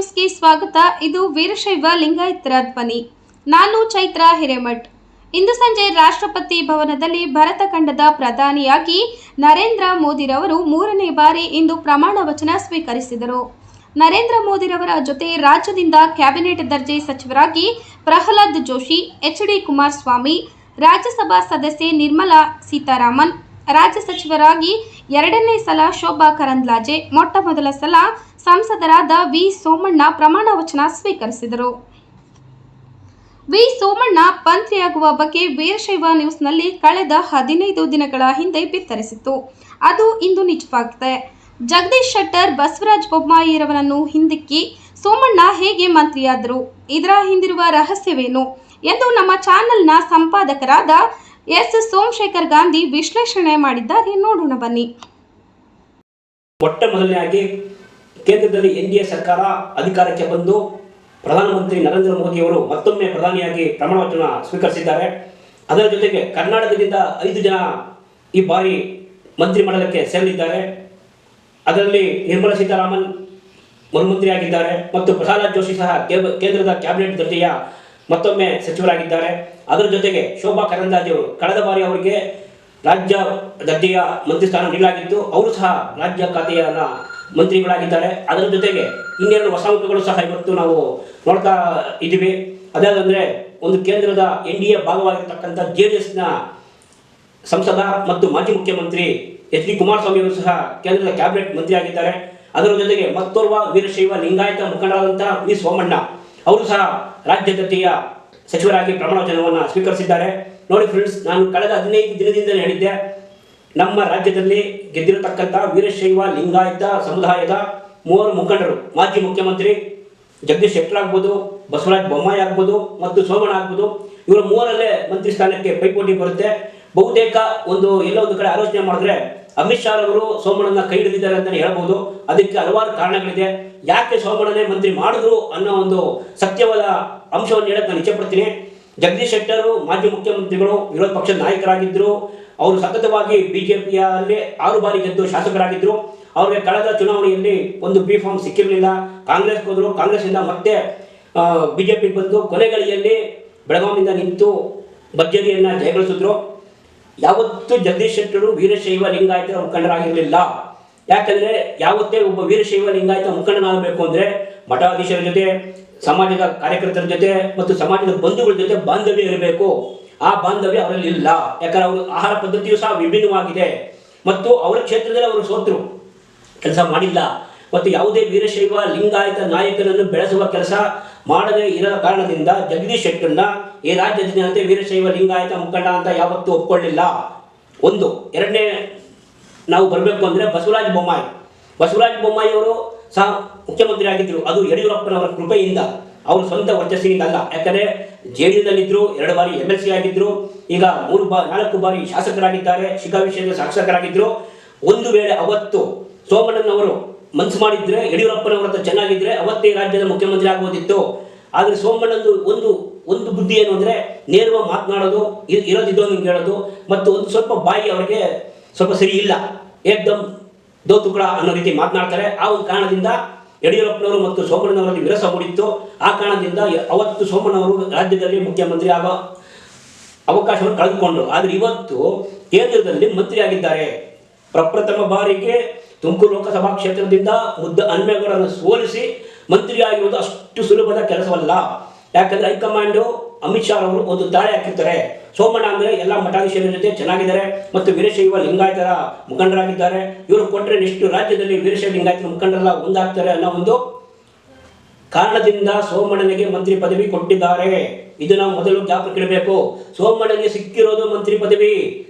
ನ್ಯೂಸ್ಗೆ ಸ್ವಾಗತ. ಇದು ವೀರಶೈವ ಲಿಂಗಾಯತರ ಧ್ವನಿ. ನಾನು ಚೈತ್ರ ಹಿರೇಮಠ್. ಇಂದು ಸಂಜೆ ರಾಷ್ಟ್ರಪತಿ ಭವನದಲ್ಲಿ ಭಾರತ ಖಂಡದ ಪ್ರಧಾನಿಯಾಗಿ ನರೇಂದ್ರ ಮೋದಿರವರು 3ನೇ ಬಾರಿ ಇಂದು ಪ್ರಮಾಣ ವಚನ ಸ್ವೀಕರಿಸಿದರು. ನರೇಂದ್ರ ಮೋದಿರವರ ಜೊತೆ ರಾಜ್ಯದಿಂದ ಕ್ಯಾಬಿನೆಟ್ ದರ್ಜೆ ಸಚಿವರಾಗಿ ಪ್ರಹ್ಲಾದ್ ಜೋಶಿ, ಎಚ್.ಡಿ. ಕುಮಾರಸ್ವಾಮಿ, ರಾಜ್ಯಸಭಾ ಸದಸ್ಯೆ ನಿರ್ಮಲಾ ಸೀತಾರಾಮನ್, ರಾಜ್ಯ ಸಚಿವರಾಗಿ 2ನೇ ಸಲ ಶೋಭಾ ಕರಂದ್ಲಾಜೆ, ಮೊಟ್ಟ ಮೊದಲ ಸಲ ಸಂಸದರಾದ ವಿ. ಸೋಮಣ್ಣ ಪ್ರಮಾಣ ವಚನ ಸ್ವೀಕರಿಸಿದರು. ವಿ. ಸೋಮಣ್ಣ ಮಂತ್ರಿಯಾಗುವ ಬಗ್ಗೆ ವೀರಶೈವ ನ್ಯೂಸ್ನಲ್ಲಿ ಕಳೆದ 15 ದಿನಗಳ ಹಿಂದೆ ಬಿತ್ತರಿಸಿತ್ತು. ಅದು ಇಂದು ನಿಜವಾಗಿದೆ. ಜಗದೀಶ್ ಶೆಟ್ಟರ್, ಬಸವರಾಜ ಬೊಮ್ಮಾಯಿರವರನ್ನು ಹಿಂದಿಕ್ಕಿ ಸೋಮಣ್ಣ ಹೇಗೆ ಮಂತ್ರಿಯಾದರು, ಇದರ ಹಿಂದಿರುವ ರಹಸ್ಯವೇನು ಎಂದು ನಮ್ಮ ಚಾನೆಲ್ನ ಸಂಪಾದಕರಾದ ಎಸ್. ಸೋಮಶೇಖರ್ ಗಾಂಧಿ ವಿಶ್ಲೇಷಣೆ ಮಾಡಿದ್ದಾರೆ. ನೋಡೋಣ ಬನ್ನಿ. ಮೊಟ್ಟ ಮೊದಲನೆಯಾಗಿ ಕೇಂದ್ರದಲ್ಲಿ ಎನ್ಡಿಎ ಸರ್ಕಾರ ಅಧಿಕಾರಕ್ಕೆ ಬಂದು ಪ್ರಧಾನಮಂತ್ರಿ ನರೇಂದ್ರ ಮೋದಿಯವರು ಮತ್ತೊಮ್ಮೆ ಪ್ರಧಾನಿಯಾಗಿ ಪ್ರಮಾಣ ವಚನ ಸ್ವೀಕರಿಸಿದ್ದಾರೆ. ಅದರ ಜೊತೆಗೆ ಕರ್ನಾಟಕದಿಂದ 5 ಜನ ಈ ಬಾರಿ ಮಂತ್ರಿಮಂಡಲಕ್ಕೆ ಸೇರಲಿದ್ದಾರೆ. ಅದರಲ್ಲಿ ನಿರ್ಮಲಾ ಸೀತಾರಾಮನ್ ಮುಖ್ಯಮಂತ್ರಿಯಾಗಿದ್ದಾರೆ ಮತ್ತು ಪ್ರಹ್ಲಾದ್ ಜೋಶಿ ಸಹ ಕೇಂದ್ರದ ಕ್ಯಾಬಿನೆಟ್ ದರ್ಜೆಯ ಮತ್ತೊಮ್ಮೆ ಸಚಿವರಾಗಿದ್ದಾರೆ. ಅದರ ಜೊತೆಗೆ ಶೋಭಾ ಕರಂದ್ಲಾಜೆ ಅವರು ಕಳೆದ ಬಾರಿ ಅವರಿಗೆ ರಾಜ್ಯ ದರ್ಜೆಯ ಮಂತ್ರಿ ಸ್ಥಾನ ನೀಡಲಾಗಿತ್ತು. ಅವರು ಸಹ ರಾಜ್ಯ ಖಾತೆಯ ಮಂತ್ರಿಗಳಾಗಿದ್ದಾರೆ. ಅದರ ಜೊತೆಗೆ ಇನ್ನೆರಡು ಹೊಸ ಮುಖಗಳು ಸಹ ಇವತ್ತು ನಾವು ನೋಡ್ತಾ ಇದ್ದೀವಿ. ಅದಾದಂದರೆ ಒಂದು ಕೇಂದ್ರದ ಎನ್ಡಿಎ ಭಾಗವಾಗಿರ್ತಕ್ಕಂಥ JDSನ ಸಂಸದ ಮತ್ತು ಮಾಜಿ ಮುಖ್ಯಮಂತ್ರಿ ಎಚ್.ಡಿ. ಕುಮಾರಸ್ವಾಮಿ ಅವರು ಸಹ ಕೇಂದ್ರದ ಕ್ಯಾಬಿನೆಟ್ ಮಂತ್ರಿಯಾಗಿದ್ದಾರೆ. ಅದರ ಜೊತೆಗೆ ಮತ್ತೋರ್ವ ವೀರಶೈವ ಲಿಂಗಾಯತ ಮುಖಂಡರಾದಂತಹ ವಿ. ಸೋಮಣ್ಣ ಅವರು ಸಹ ರಾಜ್ಯ ದರ್ಜೆಯ ಸಚಿವರಾಗಿ ಪ್ರಮಾಣ ವಚನವನ್ನು ಸ್ವೀಕರಿಸಿದ್ದಾರೆ. ನೋಡಿ ಫ್ರೆಂಡ್ಸ್, ನಾನು ಕಳೆದ 15 ದಿನದಿಂದ ಹೇಳಿದ್ದೆ, ನಮ್ಮ ರಾಜ್ಯದಲ್ಲಿ ಗೆದ್ದಿರತಕ್ಕಂಥ ವೀರಶೈವ ಲಿಂಗಾಯತ ಸಮುದಾಯದ 3 ಮುಖಂಡರು, ಮಾಜಿ ಮುಖ್ಯಮಂತ್ರಿ ಜಗದೀಶ್ ಶೆಟ್ಟರ್ ಆಗ್ಬೋದು, ಬಸವರಾಜ ಬೊಮ್ಮಾಯಿ ಆಗ್ಬೋದು ಮತ್ತು ಸೋಮಣ್ಣ ಆಗ್ಬೋದು, ಇವರ 3ರಲ್ಲೇ ಮಂತ್ರಿ ಸ್ಥಾನಕ್ಕೆ ಪೈಪೋಟಿ ಬರುತ್ತೆ. ಬಹುತೇಕ ಎಲ್ಲೋ ಒಂದು ಕಡೆ ಆಲೋಚನೆ ಮಾಡಿದ್ರೆ ಅಮಿತ್ ಶಾ ಅವರು ಸೋಮಣ್ಣನ ಕೈ ಹಿಡಿದಿದ್ದಾರೆ ಅಂತಲೇ ಹೇಳ್ಬೋದು. ಅದಕ್ಕೆ ಹಲವಾರು ಕಾರಣಗಳಿದೆ. ಯಾಕೆ ಸೋಮಣ್ಣನೇ ಮಂತ್ರಿ ಮಾಡಿದ್ರು ಅನ್ನೋ ಒಂದು ಸತ್ಯವಾದ ಅಂಶವನ್ನು ಹೇಳಕ್ಕೆ ನಾನು ಇಚ್ಛೆಪಡ್ತೀನಿ. ಜಗದೀಶ್ ಶೆಟ್ಟರ್ ಮಾಜಿ ಮುಖ್ಯಮಂತ್ರಿಗಳು, ವಿರೋಧ ಪಕ್ಷದ ನಾಯಕರಾಗಿದ್ದರು. ಅವರು ಸತತವಾಗಿ ಬಿಜೆಪಿಯಲ್ಲಿ 6 ಬಾರಿ ಗೆದ್ದು ಶಾಸಕರಾಗಿದ್ದರು. ಅವರಿಗೆ ಕಳೆದ ಚುನಾವಣೆಯಲ್ಲಿ ಒಂದು ಬಿ ಫಾರ್ಮ್ ಸಿಕ್ಕಿರಲಿಲ್ಲ. ಕಾಂಗ್ರೆಸ್ಗೆ ಹೋದರು. ಕಾಂಗ್ರೆಸ್ಸಿಂದ ಮತ್ತೆ ಬಿಜೆಪಿಗೆ ಬಂದು ಕೊನೆಗಳಿಯಲ್ಲಿ ಬೆಳಗಾವಿಯಿಂದ ನಿಂತು ಭರ್ಜರಿಯನ್ನು ಜಯಗಳಿಸಿದ್ರು. ಯಾವತ್ತೂ ಜಗದೀಶ್ ಶೆಟ್ಟರು ವೀರಶೈವ ಲಿಂಗಾಯತರ ಮುಖಂಡರಾಗಿರಲಿಲ್ಲ. ಯಾಕಂದರೆ ಯಾವತ್ತೇ ಒಬ್ಬ ವೀರಶೈವ ಲಿಂಗಾಯತ ಮುಖಂಡನಾಗಬೇಕು ಅಂದರೆ ಮಠಾಧೀಶರ ಜೊತೆ, ಸಮಾಜದ ಕಾರ್ಯಕರ್ತರ ಜೊತೆ ಮತ್ತು ಸಮಾಜದ ಬಂಧುಗಳ ಜೊತೆ ಬಾಂಧವ್ಯ ಇರಬೇಕು. ಆ ಬಾಂಧವ್ಯ ಅವರಲ್ಲಿ ಇಲ್ಲ. ಯಾಕಂದರೆ ಅವರು ಆಹಾರ ಪದ್ಧತಿಯು ಸಹ ವಿಭಿನ್ನವಾಗಿದೆ ಮತ್ತು ಅವರ ಕ್ಷೇತ್ರದಲ್ಲಿ ಅವರು ಸೋತರು, ಕೆಲಸ ಮಾಡಿಲ್ಲ. ಮತ್ತು ಯಾವುದೇ ವೀರಶೈವ ಲಿಂಗಾಯತ ನಾಯಕರನ್ನು ಬೆಳೆಸುವ ಕೆಲಸ ಮಾಡದೇ ಇರೋ ಕಾರಣದಿಂದ ಜಗದೀಶ್ ಶೆಟ್ಟರ್ನ ಈ ರಾಜ್ಯದ ಜನತೆ ವೀರಶೈವ ಲಿಂಗಾಯತ ಮುಖಂಡ ಅಂತ ಯಾವತ್ತೂ ಒಪ್ಕೊಳ್ಳಿಲ್ಲ. ಒಂದು. ಎರಡನೇ ನಾವು ಬರಬೇಕು ಅಂದರೆ ಬಸವರಾಜ ಬೊಮ್ಮಾಯಿ ಅವರು ಸಹ ಮುಖ್ಯಮಂತ್ರಿ ಆಗಿದ್ದರು. ಅದು ಯಡಿಯೂರಪ್ಪನವರ ಕೃಪೆಯಿಂದ, ಅವರು ಸ್ವಂತ ವರ್ಚಸ್ಸಿನಿಂದ ಅಲ್ಲ. ಯಾಕಂದರೆ JDUನಲ್ಲಿದ್ದರು, 2 ಬಾರಿ MLC ಆಗಿದ್ದರು, ಈಗ 4 ಬಾರಿ ಶಾಸಕರಾಗಿದ್ದಾರೆ, ಶಿಖಾ ವಿಷಯದ ಶಾಸಕರಾಗಿದ್ದರು. ಒಂದು ವೇಳೆ ಅವತ್ತು ಸೋಮಣ್ಣನವರು ಮನಸ್ಸು ಮಾಡಿದ್ರೆ, ಯಡಿಯೂರಪ್ಪನವರ ಹತ್ರ ಚೆನ್ನಾಗಿದ್ರೆ ಅವತ್ತೇ ರಾಜ್ಯದ ಮುಖ್ಯಮಂತ್ರಿ ಆಗ್ಬೋದಿತ್ತು. ಆದರೆ ಸೋಮಣ್ಣಂದು ಒಂದು ಬುದ್ಧಿ ಏನು ಅಂದರೆ ನೇರವಾಗಿ ಮಾತನಾಡೋದು, ಇರೋದಿದ್ದೋಂಗೆ ಹೇಳೋದು ಮತ್ತು ಒಂದು ಸ್ವಲ್ಪ ಬಾಯಿ ಅವರಿಗೆ ಸ್ವಲ್ಪ ಸರಿ ಇಲ್ಲ, ಏಕ್ದಮ್ ದೋ ತುಕಡ ಅನ್ನೋ ರೀತಿ ಮಾತನಾಡ್ತಾರೆ. ಆ ಒಂದು ಕಾರಣದಿಂದ ಯಡಿಯೂರಪ್ಪನವರು ಮತ್ತು ಸೋಮಣ್ಣನವರಲ್ಲಿ ವಿರಸ ಮೂಡಿತ್ತು. ಆ ಕಾರಣದಿಂದ ಅವತ್ತು ಸೋಮಣ್ಣವರು ರಾಜ್ಯದಲ್ಲಿ ಮುಖ್ಯಮಂತ್ರಿ ಆಗೋ ಅವಕಾಶವನ್ನು ಕಳೆದುಕೊಂಡರು. ಆದರೆ ಇವತ್ತು ಕೇಂದ್ರದಲ್ಲಿ ಮಂತ್ರಿಯಾಗಿದ್ದಾರೆ. ಪ್ರಪ್ರಥಮ ಬಾರಿಗೆ ತುಮಕೂರು ಲೋಕಸಭಾ ಕ್ಷೇತ್ರದಿಂದ ಹನುಮೇಗೌಡರನ್ನು ಸೋಲಿಸಿ ಮಂತ್ರಿಯಾಗಿರುವುದು ಅಷ್ಟು ಸುಲಭದ ಕೆಲಸವಲ್ಲ. ಯಾಕಂದರೆ ಹೈಕಮಾಂಡು ಅಮಿತ್ ಶಾ ಅವರು ಒಂದು ದಾಳಿ ಹಾಕಿರ್ತಾರೆ. ಸೋಮಣ್ಣ ಅಂದರೆ ಎಲ್ಲ ಮಠಾಧೀಶರ ಜೊತೆ ಚೆನ್ನಾಗಿದ್ದಾರೆ ಮತ್ತು ವೀರಶೈವ ಲಿಂಗಾಯತರ ಮುಖಂಡರಾಗಿದ್ದಾರೆ. ಇವರು ಕೊಟ್ಟರೆ ನೆಕ್ಸ್ಟ್ ರಾಜ್ಯದಲ್ಲಿ ವೀರಶೈವ ಲಿಂಗಾಯತರ ಮುಖಂಡರೆಲ್ಲ ಒಂದಾಗ್ತಾರೆ ಅನ್ನೋ ಒಂದು ಕಾರಣದಿಂದ ಸೋಮಣ್ಣನಿಗೆ ಮಂತ್ರಿ ಪದವಿ ಕೊಟ್ಟಿದ್ದಾರೆ. ಇದು ನಾವು ಮೊದಲು ಜ್ಞಾಪಕವಿಡಬೇಕು. ಸೋಮಣ್ಣನಿಗೆ ಸಿಕ್ಕಿರೋದು ಮಂತ್ರಿ ಪದವಿ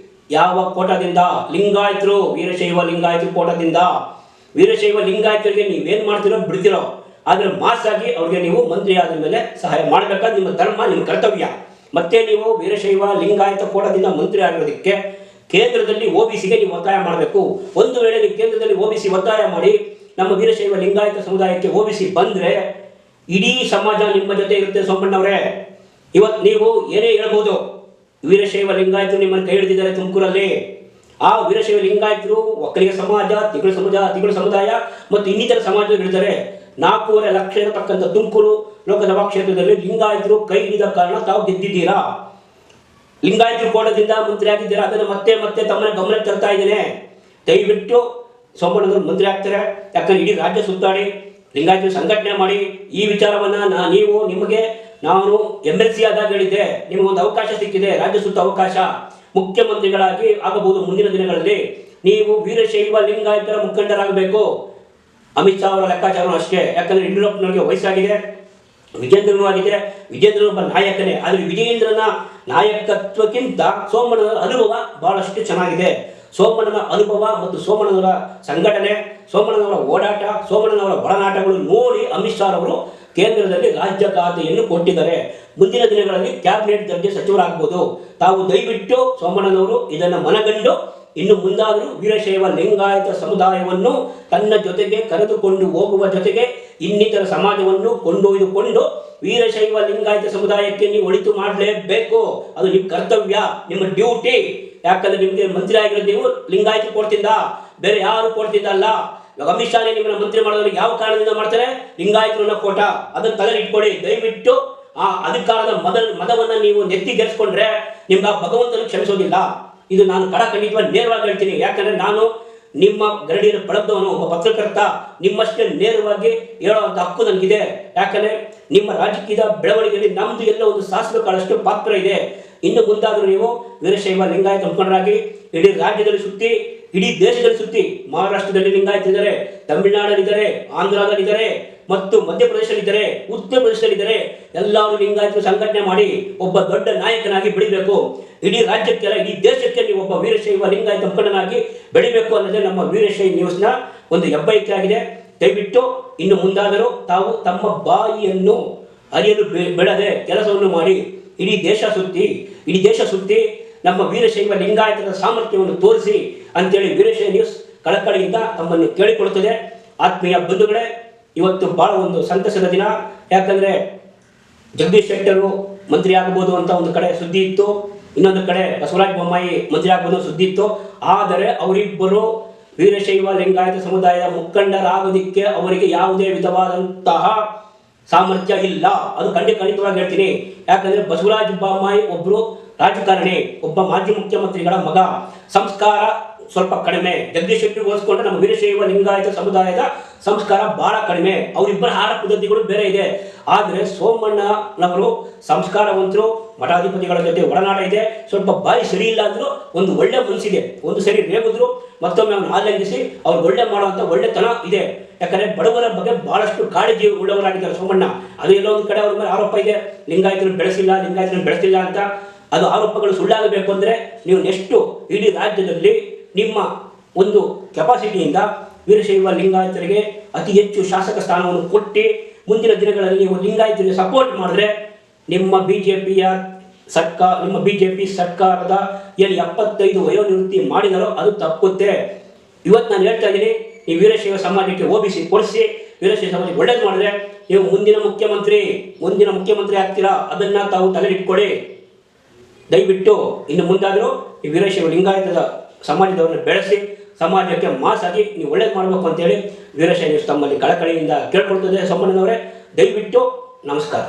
ಯಾವ ಕೋಟಾದಿಂದ? ಲಿಂಗಾಯತರು, ವೀರಶೈವ ಲಿಂಗಾಯತರ ಕೋಟಾದಿಂದ. ವೀರಶೈವ ಲಿಂಗಾಯತರಿಗೆ ನೀವೇನು ಮಾಡ್ತಿರೋ ಬಿಡ್ತಿರೋ, ಆದರೆ ಮಾಸಾಗಿ ಅವ್ರಿಗೆ ನೀವು ಮಂತ್ರಿ ಆದ ಮೇಲೆ ಸಹಾಯ ಮಾಡಬೇಕಾದ ನಿಮ್ಮ ಧರ್ಮ, ನಿಮ್ಮ ಕರ್ತವ್ಯ. ಮತ್ತೆ ನೀವು ವೀರಶೈವ ಲಿಂಗಾಯತ ಕೋಟಾದಿಂದ ಮಂತ್ರಿ ಆಗಿರೋದಕ್ಕೆ ಕೇಂದ್ರದಲ್ಲಿ OBCಗೆ ನೀವು ಒತ್ತಾಯ ಮಾಡಬೇಕು. ಒಂದು ವೇಳೆ ನೀವು ಕೇಂದ್ರದಲ್ಲಿ OBC ಒತ್ತಾಯ ಮಾಡಿ ನಮ್ಮ ವೀರಶೈವ ಲಿಂಗಾಯತ ಸಮುದಾಯಕ್ಕೆ OBC ಬಂದರೆ ಇಡೀ ಸಮಾಜ ನಿಮ್ಮ ಜೊತೆ ಇರುತ್ತೆ. ಸೋಮಣ್ಣವರೇ, ಇವತ್ತು ನೀವು ಏನೇ ಹೇಳ್ಬೋದು, ವೀರಶೈವ ಲಿಂಗಾಯತರು ನಿಮ್ಮನ್ನು ಕೈ ಹಿಡಿದಿದ್ದಾರೆ ತುಮಕೂರಲ್ಲಿ. ಆ ವೀರಶೈವ ಲಿಂಗಾಯತರು ಒಕ್ಕಲಿಗ ಸಮಾಜ, ತಿಗಳು ಸಮುದಾಯ ಮತ್ತು ಇನ್ನಿತರ ಸಮಾಜದಲ್ಲಿದ್ದಾರೆ. 4.5 ಲಕ್ಷ ಇರತಕ್ಕಂಥ ತುಮಕೂರು ಲೋಕಸಭಾ ಕ್ಷೇತ್ರದಲ್ಲಿ ಲಿಂಗಾಯತರು ಕೈ ಹಿಡಿದ ಕಾರಣ ತಾವು ಗೆದ್ದಿದ್ದೀರಾ. ಲಿಂಗಾಯತರು ಕೋಟದಿಂದ ಮಂತ್ರಿ ಆಗಿದ್ದೀರಾ. ಅದನ್ನು ಮತ್ತೆ ಮತ್ತೆ ತಮ್ಮನ್ನ ಗಮನಕ್ಕೆ ತರ್ತಾ ಇದ್ದೇನೆ. ದಯವಿಟ್ಟು ಸೋಮಣ್ಣನವರು ಮಂತ್ರಿ ಆಗ್ತಾರೆ. ಯಾಕಂದ್ರೆ ಇಡೀ ರಾಜ್ಯ ಸುತ್ತಾಡಿ ಲಿಂಗಾಯತರು ಸಂಘಟನೆ ಮಾಡಿ ಈ ವಿಚಾರವನ್ನ ನಿಮಗೆ ನಾನು MLC ಆದಾಗ ಹೇಳಿದ್ದೆ, ನಿಮಗೊಂದು ಅವಕಾಶ ಸಿಕ್ಕಿದೆ, ರಾಜ್ಯ ಸುತ್ತ ಅವಕಾಶ, ಮುಖ್ಯಮಂತ್ರಿಗಳಾಗಿ ಆಗಬಹುದು ಮುಂದಿನ ದಿನಗಳಲ್ಲಿ. ನೀವು ವೀರಶೈವ ಲಿಂಗಾಯತರ ಮುಖಂಡರಾಗಬೇಕು. ಅಮಿತ್ ಶಾ ಅವರ ಲೆಕ್ಕಾಚಾರ ಅಷ್ಟೇ. ಯಾಕಂದ್ರೆ ಯಡಿಯೂರಪ್ಪನವರಿಗೆ ವಯಸ್ಸಾಗಿದೆ, ವಿಜೇಂದ್ರನೂ ಆಗಿದೆ. ವಿಜೇಂದ್ರ ಒಬ್ಬ ನಾಯಕನೇ. ಆದರೆ ವಿಜೇಂದ್ರನ ನಾಯಕತ್ವಕ್ಕಿಂತ ಸೋಮಣ್ಣನವರ ಅನುಭವ ಬಹಳಷ್ಟು ಚೆನ್ನಾಗಿದೆ. ಸೋಮಣ್ಣನ ಅನುಭವ ಮತ್ತು ಸೋಮಣ್ಣನವರ ಸಂಘಟನೆ, ಸೋಮಣ್ಣನವರ ಓಡಾಟ, ಸೋಮಣ್ಣನವರ ಒಡನಾಟಗಳು ನೋಡಿ ಅಮಿತ್ ಶಾ ಅವರು ಕೇಂದ್ರದಲ್ಲಿ ರಾಜ್ಯ ಖಾತೆಯನ್ನು ಕೊಟ್ಟಿದ್ದಾರೆ. ಮುಂದಿನ ದಿನಗಳಲ್ಲಿ ಕ್ಯಾಬಿನೆಟ್ ದರ್ಜೆ ಸಚಿವರಾಗಬಹುದು. ತಾವು ದಯವಿಟ್ಟು ಸೋಮಣ್ಣನವರು ಇದನ್ನು ಮನಗಂಡು ಇನ್ನು ಮುಂದಾದರೂ ವೀರಶೈವ ಲಿಂಗಾಯತ ಸಮುದಾಯವನ್ನು ತನ್ನ ಜೊತೆಗೆ ಕರೆದುಕೊಂಡು ಹೋಗುವ ಜೊತೆಗೆ ಇನ್ನಿತರ ಸಮಾಜವನ್ನು ಕೊಂಡೊಯ್ದುಕೊಂಡು ವೀರಶೈವ ಲಿಂಗಾಯತ ಸಮುದಾಯಕ್ಕೆ ನೀವು ಒಳಿತು ಮಾಡಲೇಬೇಕು. ಅದು ನಿಮ್ಮ ಕರ್ತವ್ಯ, ನಿಮ್ಮ ಡ್ಯೂಟಿ. ಯಾಕಂದ್ರೆ ನಿಮಗೆ ಮಂತ್ರಿ ಆಗಿರೋದು ನೀವು ಲಿಂಗಾಯತ ಕೋಟದಿಂದ, ಬೇರೆ ಯಾರು ಕೋಟದಿಂದ ಅಲ್ಲ. ಇವಾಗ ಅಮಿತ್ ಶಾನೇ ನಿಮ್ಮನ್ನ ಮಂತ್ರಿ ಮಾಡೋದ್ರೆ ಯಾವ ಕಾರಣದಿಂದ ಮಾಡ್ತಾರೆ? ಲಿಂಗಾಯತರನ್ನ ಕೋಟ. ಅದನ್ನು ತಲೆ ಇಟ್ಕೊಳ್ಳಿ. ದಯವಿಟ್ಟು ಆ ಅಧಿಕಾರದ ಮದವನ್ನ ನೀವು ನೆತ್ತಿಗೆರಿಸ್ಕೊಂಡ್ರೆ ನಿಮ್ಗೆ ಆ ಭಗವಂತನು ಕ್ಷಮಿಸೋದಿಲ್ಲ. ಇದು ನಾನು ಖಂಡಿತವಾಗಿ ನೇರವಾಗಿ ಹೇಳ್ತೀನಿ. ಯಾಕಂದ್ರೆ ನಾನು ನಿಮ್ಮ ಗರಡಿಯನ್ನು ಬಳದ್ದವನು, ಒಬ್ಬ ಪತ್ರಕರ್ತ. ನಿಮ್ಮಷ್ಟೇ ನೇರವಾಗಿ ಹೇಳುವಂಥ ಹಕ್ಕು ನನಗಿದೆ. ಯಾಕಂದ್ರೆ ನಿಮ್ಮ ರಾಜಕೀಯದ ಬೆಳವಣಿಗೆಯಲ್ಲಿ ನಮ್ದು ಎಲ್ಲ ಒಂದು ಸಾಸಿವೆ ಕಾಳಷ್ಟು ಪಾತ್ರ ಇದೆ. ಇನ್ನು ಮುಂದಾದರೂ ನೀವು ವೀರಶೈವ ಲಿಂಗಾಯತ ಮುಖಂಡರಾಗಿ ಇಡೀ ರಾಜ್ಯದಲ್ಲಿ ಸುತ್ತಿ, ಇಡೀ ದೇಶದಲ್ಲಿ ಸುತ್ತಿ. ಮಹಾರಾಷ್ಟ್ರದಲ್ಲಿ ಲಿಂಗಾಯತರಿದ್ದಾರೆ, ತಮಿಳುನಾಡಲ್ಲಿದ್ದಾರೆ, ಆಂಧ್ರದಲ್ಲಿದ್ದಾರೆ ಮತ್ತು ಮಧ್ಯಪ್ರದೇಶದಲ್ಲಿದ್ದಾರೆ, ಉತ್ತರ ಪ್ರದೇಶದಲ್ಲಿದ್ದಾರೆ. ಎಲ್ಲರೂ ಲಿಂಗಾಯತರು ಸಂಘಟನೆ ಮಾಡಿ ಒಬ್ಬ ದೊಡ್ಡ ನಾಯಕನಾಗಿ ಬೆಳಿಬೇಕು. ಇಡೀ ರಾಜ್ಯಕ್ಕೆಲ್ಲ, ಇಡೀ ದೇಶಕ್ಕೆ ನೀವು ಒಬ್ಬ ವೀರಶೈವ ಲಿಂಗಾಯತ ಮುಖಂಡನಾಗಿ ಬೆಳಿಬೇಕು ಅನ್ನೋದೇ ನಮ್ಮ ವೀರಶೈವ ನ್ಯೂಸ್ನ ಒಂದು ಹೆಬ್ಬಯಕೆ ಆಗಿದೆ. ದಯವಿಟ್ಟು ಇನ್ನು ಮುಂದಾದರೂ ತಾವು ತಮ್ಮ ಬಾಯಿಯನ್ನು ಅರಿಯಲು ಬಿಡದೆ ಕೆಲಸವನ್ನು ಮಾಡಿ ಇಡೀ ದೇಶ ಸುತ್ತಿ ನಮ್ಮ ವೀರಶೈವ ಲಿಂಗಾಯತರ ಸಾಮರ್ಥ್ಯವನ್ನು ತೋರಿಸಿ ಅಂತೇಳಿ ವೀರಶೈವ ನ್ಯೂಸ್ ಕಳಕಳಿಯಿಂದ ತಮ್ಮನ್ನು ಕೇಳಿಕೊಳ್ಳುತ್ತದೆ. ಆತ್ಮೀಯ ಬಂಧುಗಳೇ, ಇವತ್ತು ಬಹಳ ಒಂದು ಸಂತಸದ ದಿನ. ಯಾಕಂದ್ರೆ ಜಗದೀಶ್ ಶೆಟ್ಟರು ಮಂತ್ರಿ ಆಗಬಹುದು ಅಂತ ಒಂದು ಕಡೆ ಸುದ್ದಿ ಇತ್ತು, ಇನ್ನೊಂದು ಕಡೆ ಬಸವರಾಜ ಬೊಮ್ಮಾಯಿ ಮಂತ್ರಿ ಆಗಬಹುದು ಸುದ್ದಿ ಇತ್ತು. ಆದರೆ ಅವರಿಬ್ಬರು ವೀರಶೈವ ಲಿಂಗಾಯತ ಸಮುದಾಯದ ಮುಖಂಡರಾಗೋದಿಕ್ಕೆ ಅವರಿಗೆ ಯಾವುದೇ ವಿಧವಾದಂತಹ ಸಾಮರ್ಥ್ಯ ಇಲ್ಲ. ಅದು ಖಂಡಿತವಾಗಿ ಹೇಳ್ತೀನಿ. ಯಾಕಂದ್ರೆ ಬಸವರಾಜ ಬೊಮ್ಮಾಯಿ ಒಬ್ರು ರಾಜಕಾರಣಿ, ಒಬ್ಬ ಮಾಜಿ ಮುಖ್ಯಮಂತ್ರಿಗಳ ಮಗ, ಸಂಸ್ಕಾರ ಸ್ವಲ್ಪ ಕಡಿಮೆ. ಜಗದೀಶ್ ಶೆಟ್ಟರ್ ಹೋಲಿಸಿಕೊಂಡ್ರೆ ನಮ್ಮ ವೀರಶೈವ ಲಿಂಗಾಯತ ಸಮುದಾಯದ ಸಂಸ್ಕಾರ ಬಹಳ ಕಡಿಮೆ. ಅವರಿಬ್ಬರ ಆಹಾರ ಪದ್ಧತಿಗಳು ಬೇರೆ ಇದೆ. ಆದರೆ ಸೋಮಣ್ಣನವರು ಸಂಸ್ಕಾರವಂತರು, ಮಠಾಧಿಪತಿಗಳ ಜೊತೆ ಒಡನಾಟ ಇದೆ. ಸ್ವಲ್ಪ ಬಾಯಿ ಸರಿ ಇಲ್ಲ ಅಂದ್ರೂ ಒಂದು ಒಳ್ಳೆ ಮನಸ್ಸಿದೆ. ಒಂದು ಸರಿ ರೇಗಿದ್ರು ಮತ್ತೊಮ್ಮೆ ಅವನು ಆಲಂಘಿಸಿ ಅವ್ರು ಒಳ್ಳೆ ಮಾಡುವಂಥ ಒಳ್ಳೆತನ ಇದೆ. ಯಾಕಂದ್ರೆ ಬಡವರ ಬಗ್ಗೆ ಬಹಳಷ್ಟು ಕಾಳಜಿ ಉಳ್ಳವರಾಗಿದ್ದಾರೆ ಸೋಮಣ್ಣ. ಅದು ಎಲ್ಲೋ ಒಂದು ಕಡೆ ಅವ್ರ ಮೇಲೆ ಆರೋಪ ಇದೆ, ಲಿಂಗಾಯತರನ್ನು ಬೆಳೆಸಿಲ್ಲ ಅಂತ. ಅದು ಆರೋಪಗಳು ಸುಳ್ಳಾಗಬೇಕು ಅಂದರೆ ನೀವು ನೆಕ್ಸ್ಟು ಇಡೀ ರಾಜ್ಯದಲ್ಲಿ ನಿಮ್ಮ ಒಂದು ಕೆಪಾಸಿಟಿಯಿಂದ ವೀರಶೈವ ಲಿಂಗಾಯತರಿಗೆ ಅತಿ ಹೆಚ್ಚು ಶಾಸಕ ಸ್ಥಾನವನ್ನು ಕೊಟ್ಟು ಮುಂದಿನ ದಿನಗಳಲ್ಲಿ ನೀವು ಲಿಂಗಾಯತರಿಗೆ ಸಪೋರ್ಟ್ ಮಾಡಿದ್ರೆ ನಿಮ್ಮ ಬಿಜೆಪಿ ಸರ್ಕಾರದ ಏನು 75 ವಯೋನಿವೃತ್ತಿ ಮಾಡಿದಾರೋ ಅದು ತಪ್ಪುತ್ತೆ. ಇವತ್ತು ನಾನು ಹೇಳ್ತಾ ಇದ್ದೀನಿ, ಈ ವೀರಶೈವ ಸಮಾಜಕ್ಕೆ OBC ಕೊಡಿಸಿ ವೀರಶೈವ ಸಮಾಜಕ್ಕೆ ಒಳ್ಳೇದು ಮಾಡಿದ್ರೆ ನೀವು ಮುಂದಿನ ಮುಖ್ಯಮಂತ್ರಿ ಆಗ್ತೀರಾ. ಅದನ್ನ ತಾವು ತಲೆಯಿಟ್ಕೊಳ್ಳಿ. ದಯವಿಟ್ಟು ಇನ್ನು ಮುಂದಾದರೂ ಈ ವೀರಶೈವ ಲಿಂಗಾಯತದ ಸಮಾಜದವರನ್ನು ಬೆಳೆಸಿ ಸಮಾಜಕ್ಕೆ ಮಾಸಾಗಿ ನೀವು ಒಳ್ಳೇದು ಮಾಡಬೇಕು ಅಂತೇಳಿ ವೀರಶೈವ ತಮ್ಮಲ್ಲಿ ಕಳಕಳಿಯಿಂದ ಕೇಳ್ಕೊಳ್ತದೆ. ಸೋಮಣ್ಣನವರೇ, ದಯವಿಟ್ಟು ನಮಸ್ಕಾರ.